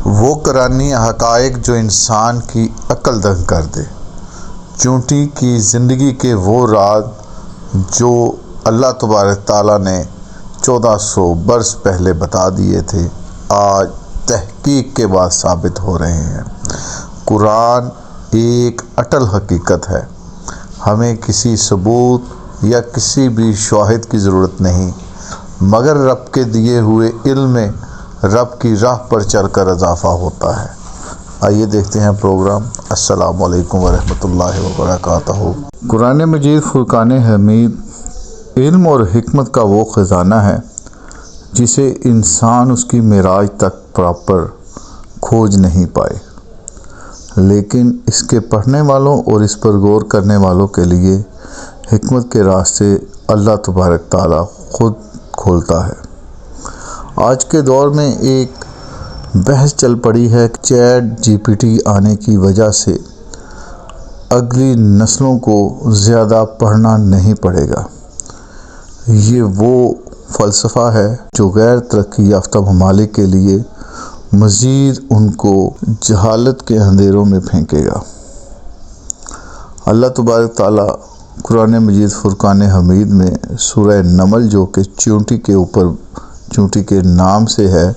وہ قرآنی حقائق جو انسان کی عقل دنگ کر دے، چونٹی کی زندگی کے وہ راز جو اللہ تبارک تعالیٰ نے 1400 برس پہلے بتا دیے تھے، آج تحقیق کے بعد ثابت ہو رہے ہیں۔ قرآن ایک اٹل حقیقت ہے، ہمیں کسی ثبوت یا کسی بھی شواہد کی ضرورت نہیں، مگر رب کے دیے ہوئے علم میں رب کی راہ پر چل کر اضافہ ہوتا ہے۔ آئیے دیکھتے ہیں پروگرام۔ السلام علیکم ورحمۃ اللہ وبرکاتہ۔ قرآن مجید فرقان حمید علم اور حکمت کا وہ خزانہ ہے جسے انسان اس کی معراج تک پراپر کھوج نہیں پائے، لیکن اس کے پڑھنے والوں اور اس پر غور کرنے والوں کے لیے حکمت کے راستے اللہ تبارک تعالیٰ خود کھولتا ہے۔ آج کے دور میں ایک بحث چل پڑی ہے کہ چیٹ GPT آنے کی وجہ سے اگلی نسلوں کو زیادہ پڑھنا نہیں پڑے گا۔ یہ وہ فلسفہ ہے جو غیر ترقی یافتہ ممالک کے لیے مزید ان کو جہالت کے اندھیروں میں پھینکے گا۔ اللہ تبارک تعالیٰ قرآن مجید فرقان حمید میں سورہ نمل جو کہ چونٹی کے اوپر چونٹی کے نام سے ہے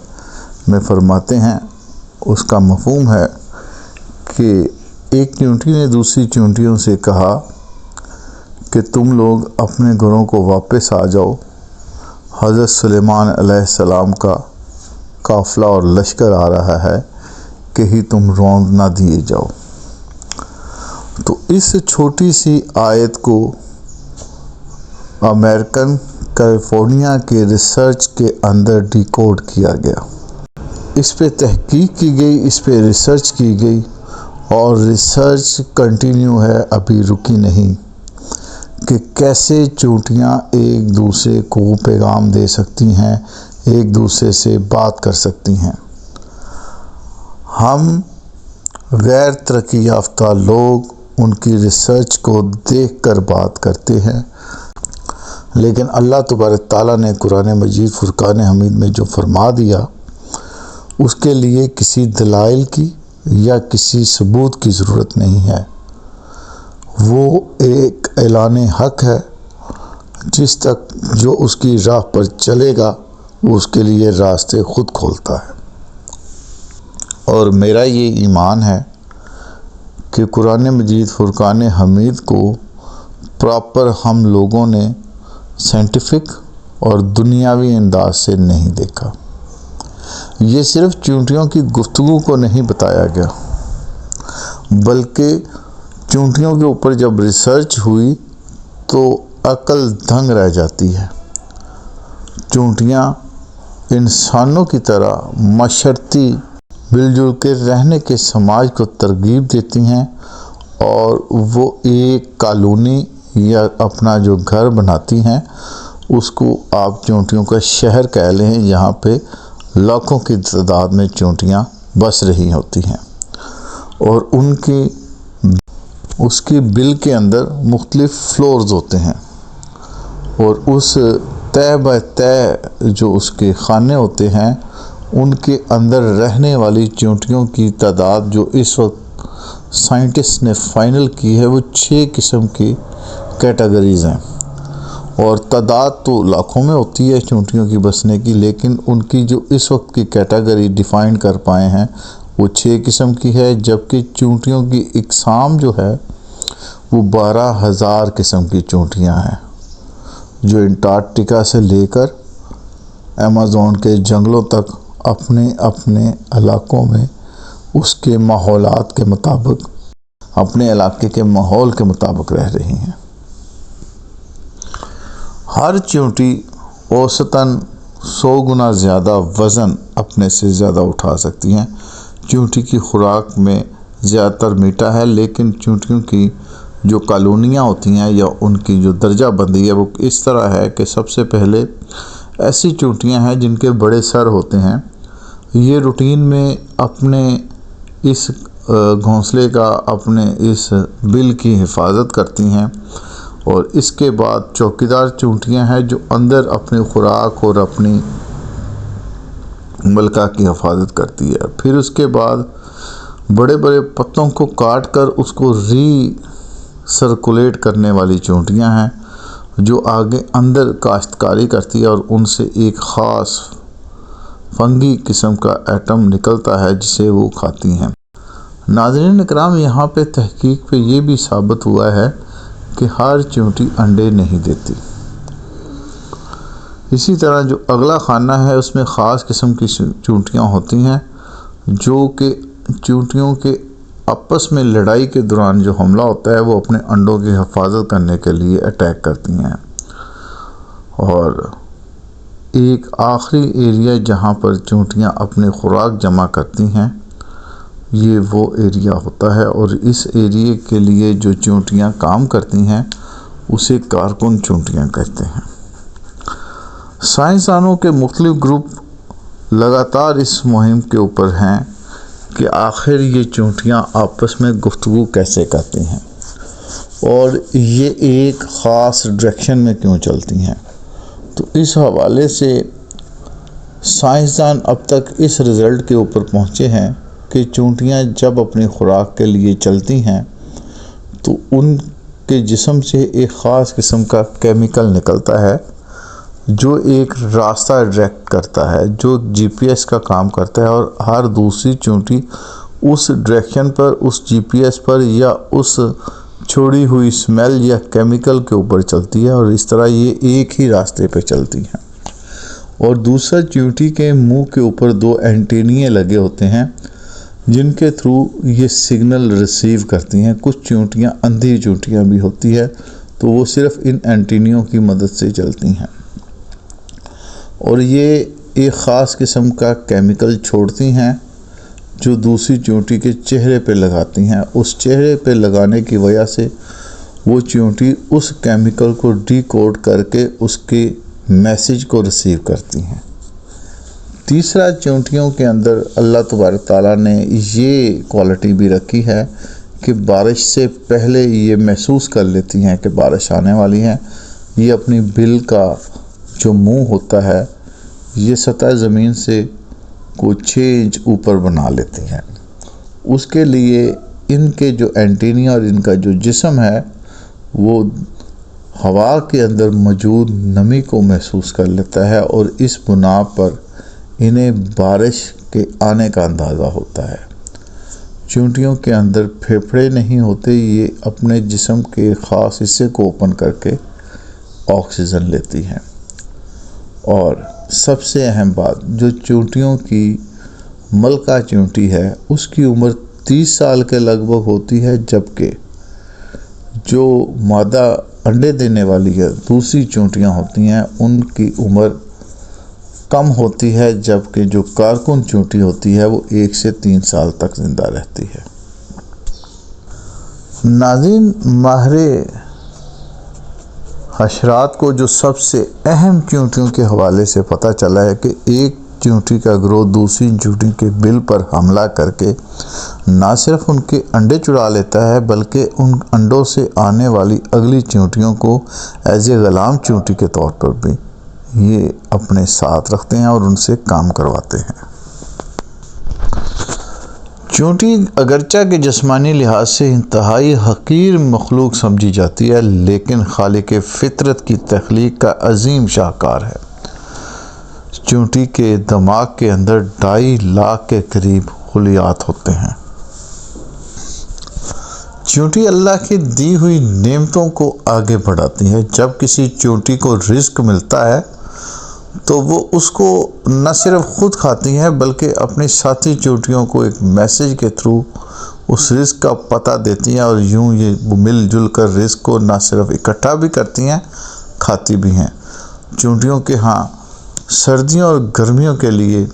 میں فرماتے ہیں، اس کا مفہوم ہے کہ ایک چونٹی نے دوسری چونٹیوں سے کہا کہ تم لوگ اپنے گھروں کو واپس آ جاؤ، حضرت سلیمان علیہ السلام کا قافلہ اور لشکر آ رہا ہے، کہیں تم روند نہ دیے جاؤ۔ تو اس چھوٹی سی آیت کو امریکن کیلیفورنیا کے ریسرچ کے اندر ڈیکوڈ کیا گیا، اس پہ تحقیق کی گئی، اس پہ ریسرچ کی گئی، اور ریسرچ کنٹینیو ہے، ابھی رکی نہیں، کہ کیسے چونٹیاں ایک دوسرے کو پیغام دے سکتی ہیں، ایک دوسرے سے بات کر سکتی ہیں۔ ہم غیر ترقی یافتہ لوگ ان کی ریسرچ کو دیکھ کر بات کرتے ہیں، لیکن اللہ تبارک تعالیٰ نے قرآن مجید فرقان حمید میں جو فرما دیا، اس کے لیے کسی دلائل کی یا کسی ثبوت کی ضرورت نہیں ہے۔ وہ ایک اعلان حق ہے، جس تک جو اس کی راہ پر چلے گا وہ اس کے لیے راستے خود کھولتا ہے۔ اور میرا یہ ایمان ہے کہ قرآن مجید فرقان حمید کو پراپر ہم لوگوں نے سائنٹیفک اور دنیاوی انداز سے نہیں دیکھا۔ یہ صرف چونٹیوں کی گفتگو کو نہیں بتایا گیا، بلکہ چونٹیوں کے اوپر جب ریسرچ ہوئی تو عقل دنگ رہ جاتی ہے۔ چونٹیاں انسانوں کی طرح معاشرتی مل جل کے رہنے کے سماج کو ترغیب دیتی ہیں، اور وہ ایک کالونی یا اپنا جو گھر بناتی ہیں، اس کو آپ چونٹیوں کا شہر کہہ لیں، یہاں پہ لاکھوں کی تعداد میں چونٹیاں بس رہی ہوتی ہیں، اور اس کی بل کے اندر مختلف فلورز ہوتے ہیں، اور اس تہ بہ تہ جو اس کے خانے ہوتے ہیں، ان کے اندر رہنے والی چونٹیوں کی تعداد جو اس وقت سائنٹسٹ نے فائنل کی ہے، وہ 6 قسم کی کیٹیگریز ہیں، اور تعداد تو لاکھوں میں ہوتی ہے چونٹیوں کی بسنے کی، لیکن ان کی جو اس وقت کی کیٹیگری ڈیفائن کر پائے ہیں وہ 6 قسم کی ہے، جبکہ چونٹیوں کی اقسام جو ہے وہ 12,000 قسم کی چونٹیاں ہیں، جو انٹارکٹیکا سے لے کر ایمیزون کے جنگلوں تک اپنے اپنے علاقوں میں اس کے ماحولات کے مطابق، اپنے علاقے کے ماحول کے مطابق رہ رہی ہیں۔ ہر چونٹی اوسطاً 100 گنا زیادہ وزن اپنے سے زیادہ اٹھا سکتی ہیں۔ چونٹی کی خوراک میں زیادہ تر میٹھا ہے، لیکن چونٹیوں کی جو کالونیاں ہوتی ہیں یا ان کی جو درجہ بندی ہے وہ اس طرح ہے کہ سب سے پہلے ایسی چونٹیاں ہیں جن کے بڑے سر ہوتے ہیں، یہ روٹین میں اپنے اس گھونسلے کا، اپنے اس بل کی حفاظت کرتی ہیں، اور اس کے بعد چوکیدار چونٹیاں ہیں جو اندر اپنی خوراک اور اپنی ملکہ کی حفاظت کرتی ہے۔ پھر اس کے بعد بڑے بڑے پتوں کو کاٹ کر اس کو سرکولیٹ کرنے والی چونٹیاں ہیں جو آگے اندر کاشتکاری کرتی ہے اور ان سے ایک خاص فنگی قسم کا ایٹم نکلتا ہے جسے وہ کھاتی ہیں۔ ناظرین اکرام، یہاں پہ تحقیق پہ یہ بھی ثابت ہوا ہے کہ ہر چونٹی انڈے نہیں دیتی۔ اسی طرح جو اگلا خانہ ہے اس میں خاص قسم کی چونٹیاں ہوتی ہیں جو کہ چونٹیوں کے آپس میں لڑائی کے دوران جو حملہ ہوتا ہے وہ اپنے انڈوں کی حفاظت کرنے کے لیے اٹیک کرتی ہیں۔ اور ایک آخری ایریا جہاں پر چونٹیاں اپنی خوراک جمع کرتی ہیں یہ وہ ایریا ہوتا ہے، اور اس ایریے کے لیے جو چونٹیاں کام کرتی ہیں اسے کارکن چونٹیاں کہتے ہیں۔ سائنسدانوں کے مختلف گروپ لگاتار اس مہم کے اوپر ہیں کہ آخر یہ چونٹیاں آپس میں گفتگو کیسے کرتی ہیں اور یہ ایک خاص ڈائریکشن میں کیوں چلتی ہیں۔ تو اس حوالے سے سائنسدان اب تک اس رزلٹ کے اوپر پہنچے ہیں کہ چونٹیاں جب اپنی خوراک کے لیے چلتی ہیں تو ان کے جسم سے ایک خاص قسم کا کیمیکل نکلتا ہے جو ایک راستہ ڈائریکٹ کرتا ہے، جو جی پی ایس کا کام کرتا ہے، اور ہر دوسری چونٹی اس ڈائریکشن پر، اس جی پی ایس پر یا اس چھوڑی ہوئی اسمیل یا کیمیکل کے اوپر چلتی ہے، اور اس طرح یہ ایک ہی راستے پہ چلتی ہیں۔ اور دوسرا چونٹی کے منہ کے اوپر 2 اینٹینے لگے ہوتے ہیں جن کے تھرو یہ سگنل ریسیو کرتی ہیں۔ کچھ چونٹیاں اندھی چونٹیاں بھی ہوتی ہے تو وہ صرف ان اینٹینوں کی مدد سے چلتی ہیں، اور یہ ایک خاص قسم کا کیمیکل چھوڑتی ہیں جو دوسری چونٹی کے چہرے پہ لگاتی ہیں۔ اس چہرے پہ لگانے کی وجہ سے وہ چونٹی اس کیمیکل کو ڈی کوڈ کر کے اس کے میسج کو ریسیو کرتی ہیں۔ تیسرا، چونٹیوں کے اندر اللہ تبارک تعالیٰ نے یہ کوالٹی بھی رکھی ہے کہ بارش سے پہلے یہ محسوس کر لیتی ہیں کہ بارش آنے والی ہے۔ یہ اپنی بل کا جو منہ ہوتا ہے یہ سطح زمین سے کو 6 انچ اوپر بنا لیتی ہیں۔ اس کے لیے ان کے جو اینٹینا اور ان کا جو جسم ہے وہ ہوا کے اندر موجود نمی کو محسوس کر لیتا ہے، اور اس بنا پر انہیں بارش کے آنے کا اندازہ ہوتا ہے۔ چونٹیوں کے اندر پھیپھڑے نہیں ہوتے، یہ اپنے جسم کے خاص حصے کو اوپن کر کے آکسیجن لیتی ہیں۔ اور سب سے اہم بات، جو چونٹیوں کی ملکہ چونٹی ہے اس کی عمر 30 سال کے لگ بھگ ہوتی ہے، جبکہ جو مادہ انڈے دینے والی ہے دوسری چونٹیاں ہوتی ہیں ان کی عمر کم ہوتی ہے، جبکہ جو کارکن چونٹی ہوتی ہے وہ 1 سے 3 سال تک زندہ رہتی ہے۔ ناظرین، ماہر حشرات کو جو سب سے اہم چونٹیوں کے حوالے سے پتہ چلا ہے کہ ایک چونٹی کا گروہ دوسری چونٹی کے بل پر حملہ کر کے نہ صرف ان کے انڈے چرا لیتا ہے بلکہ ان انڈوں سے آنے والی اگلی چونٹیوں کو ایز اے غلام چونٹی کے طور پر بھی یہ اپنے ساتھ رکھتے ہیں اور ان سے کام کرواتے ہیں۔ چونٹی اگرچہ کہ جسمانی لحاظ سے انتہائی حقیر مخلوق سمجھی جاتی ہے، لیکن خالق فطرت کی تخلیق کا عظیم شاہکار ہے۔ چونٹی کے دماغ کے اندر 2.5 لاکھ کے قریب خلیات ہوتے ہیں۔ چونٹی اللہ کی دی ہوئی نعمتوں کو آگے بڑھاتی ہے۔ جب کسی چونٹی کو رزق ملتا ہے تو وہ اس کو نہ صرف خود کھاتی ہیں بلکہ اپنی ساتھی چونٹیوں کو ایک میسج کے تھرو اس رزق کا پتہ دیتی ہیں، اور یوں یہ مل جل کر رزق کو نہ صرف اکٹھا بھی کرتی ہیں، کھاتی بھی ہیں۔ چونٹیوں کے ہاں سردیوں اور گرمیوں کے لیے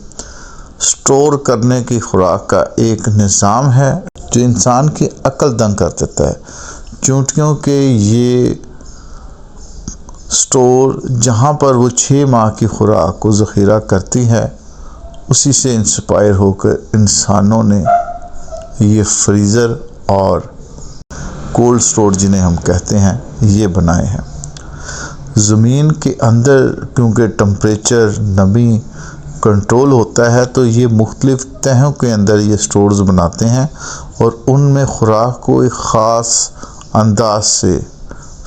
سٹور کرنے کی خوراک کا ایک نظام ہے جو انسان کی عقل دنگ کر دیتا ہے۔ چونٹیوں کے یہ سٹور جہاں پر وہ 6 ماہ کی خوراک کو ذخیرہ کرتی ہے، اسی سے انسپائر ہو کر انسانوں نے یہ فریزر اور کولڈ سٹور جنہیں ہم کہتے ہیں یہ بنائے ہیں۔ زمین کے اندر کیونکہ ٹمپریچر، نمی کنٹرول ہوتا ہے تو یہ مختلف تہوں کے اندر یہ سٹورز بناتے ہیں اور ان میں خوراک کو ایک خاص انداز سے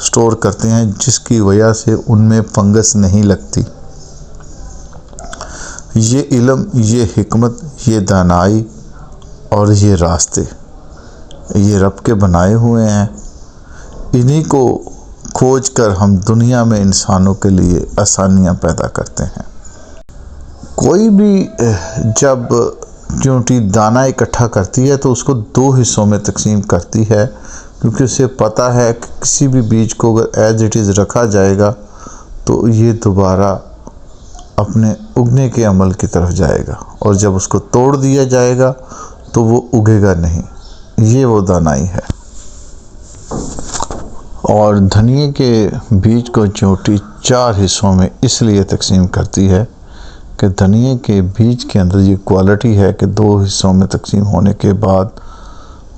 سٹور کرتے ہیں جس کی وجہ سے ان میں فنگس نہیں لگتی۔ یہ علم، یہ حکمت، یہ دانائی اور یہ راستے یہ رب کے بنائے ہوئے ہیں، انہی کو کھوج کر ہم دنیا میں انسانوں کے لیے آسانیاں پیدا کرتے ہیں۔ کوئی بھی جب چیونٹی دانہ اکٹھا کرتی ہے تو اس کو 2 حصوں میں تقسیم کرتی ہے، کیونکہ اسے پتہ ہے کہ کسی بھی بیج کو اگر ایز اٹ از رکھا جائے گا تو یہ دوبارہ اپنے اگنے کے عمل کی طرف جائے گا، اور جب اس کو توڑ دیا جائے گا تو وہ اگے گا نہیں۔ یہ وہ دانائی ہے۔ اور دھنیے کے بیج کو چیونٹی 4 حصوں میں اس لیے تقسیم کرتی ہے کہ دھنیے کے بیج کے اندر یہ کوالٹی ہے کہ 2 حصوں میں تقسیم ہونے کے بعد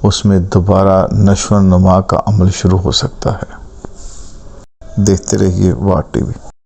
اس میں دوبارہ نشو و نما کا عمل شروع ہو سکتا ہے۔ دیکھتے رہیے واٹ ٹی وی۔